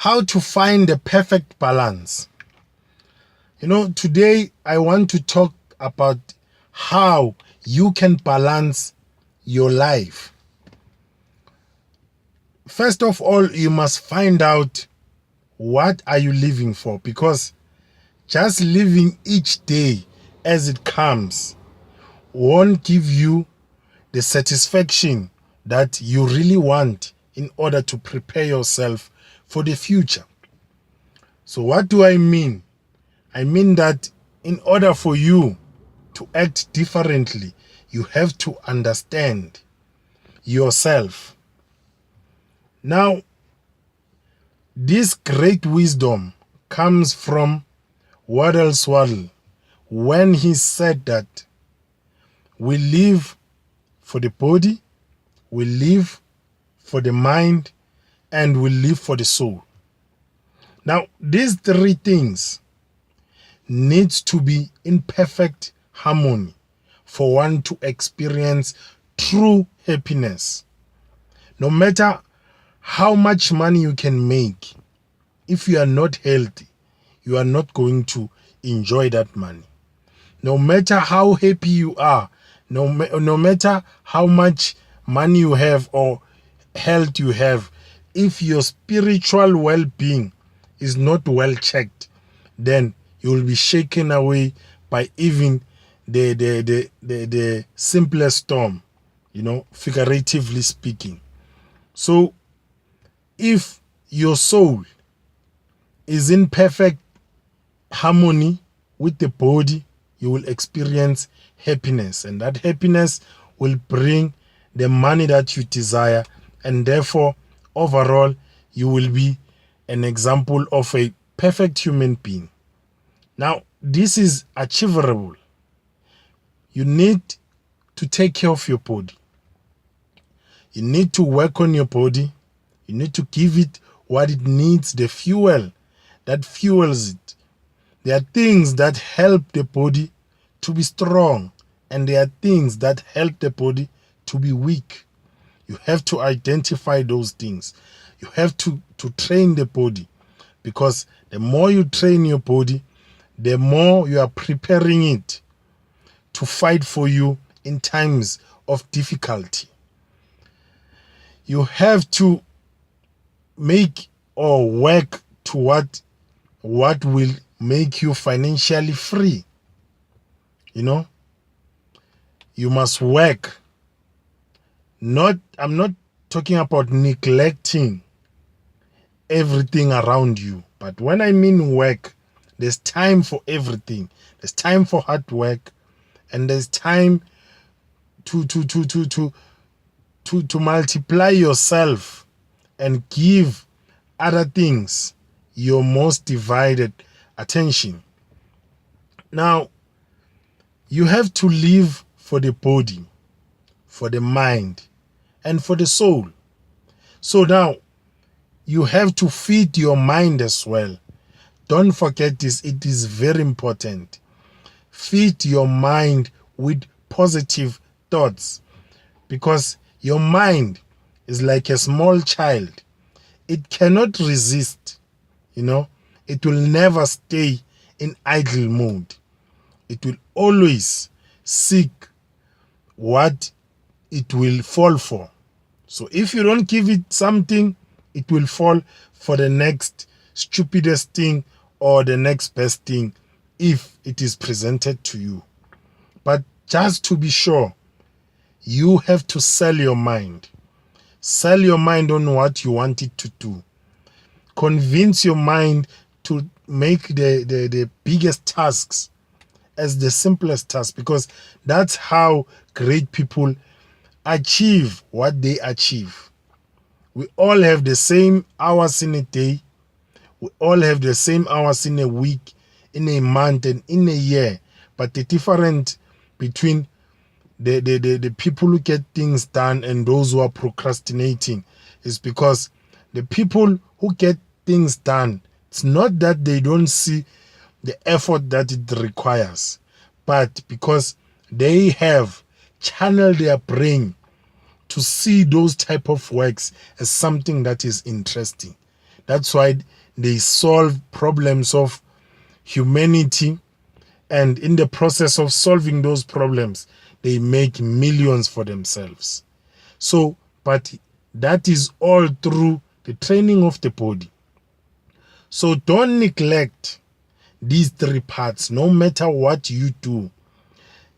How to find the perfect balance. Today I want to talk about how you can balance your life. First of all, you must find out what are you living for, because just living each day as it comes won't give you the satisfaction that you really want in order to prepare yourself for the future. So what do I mean? I mean that in order for you to act differently, you have to understand yourself. Now, this great wisdom comes from Wardell Swaddle when he said that we live for the body, we live for the mind, and we live for the soul. Now, these three things needs to be in perfect harmony for one to experience true happiness. No matter how much money you can make, if you are not healthy, you are not going to enjoy that money. No matter how happy you are, no matter how much money you have or health you have, if your spiritual well-being is not well checked, then you will be shaken away by even the simplest storm, figuratively speaking. So if your soul is in perfect harmony with the body, you will experience happiness, and that happiness will bring the money that you desire, and therefore overall you will be an example of a perfect human being. Now, this is achievable. You need to take care of your body. You need to work on your body. You need to give it what it needs, the fuel that fuels it. There are things that help the body to be strong, and there are things that help the body to be weak. You have to identify those things. You have to train the body, because the more you train your body, the more you are preparing it to fight for you in times of difficulty. You have to make or work toward what will make you financially free. You must work. I'm not talking about neglecting everything around you, but when I mean work, there's time for everything. There's time for hard work, and there's time to multiply yourself and give other things your most divided attention. Now, you have to live for the body, for the mind, and for the soul. So now, you have to feed your mind as well. Don't forget this, it is very important. Feed your mind with positive thoughts, because your mind is like a small child. It cannot resist, It will never stay in idle mode. It will always seek what it will fall for. So if you don't give it something, it will fall for the next stupidest thing or the next best thing if it is presented to you. But just to be sure, you have to sell your mind. Sell your mind on what you want it to do. Convince your mind to make the biggest tasks as the simplest task, because that's how great people achieve what they achieve. We all have the same hours in a day. We all have the same hours in a week, in a month, and in a year. But the difference between the people who get things done and those who are procrastinating is because the people who get things done, it's not that they don't see the effort that it requires, but because they have channeled their brain to see those type of works as something that is interesting. That's why they solve problems of humanity, and in the process of solving those problems, they make millions for themselves. So, but that is all through the training of the body. So don't neglect these three parts, no matter what you do.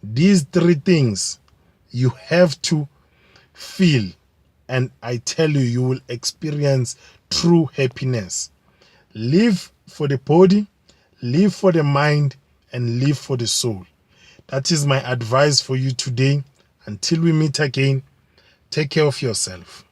These three things you have to feel, and I tell you, you will experience true happiness. Live for the body, live for the mind, and live for the soul. That is my advice for you today. Until we meet again, take care of yourself.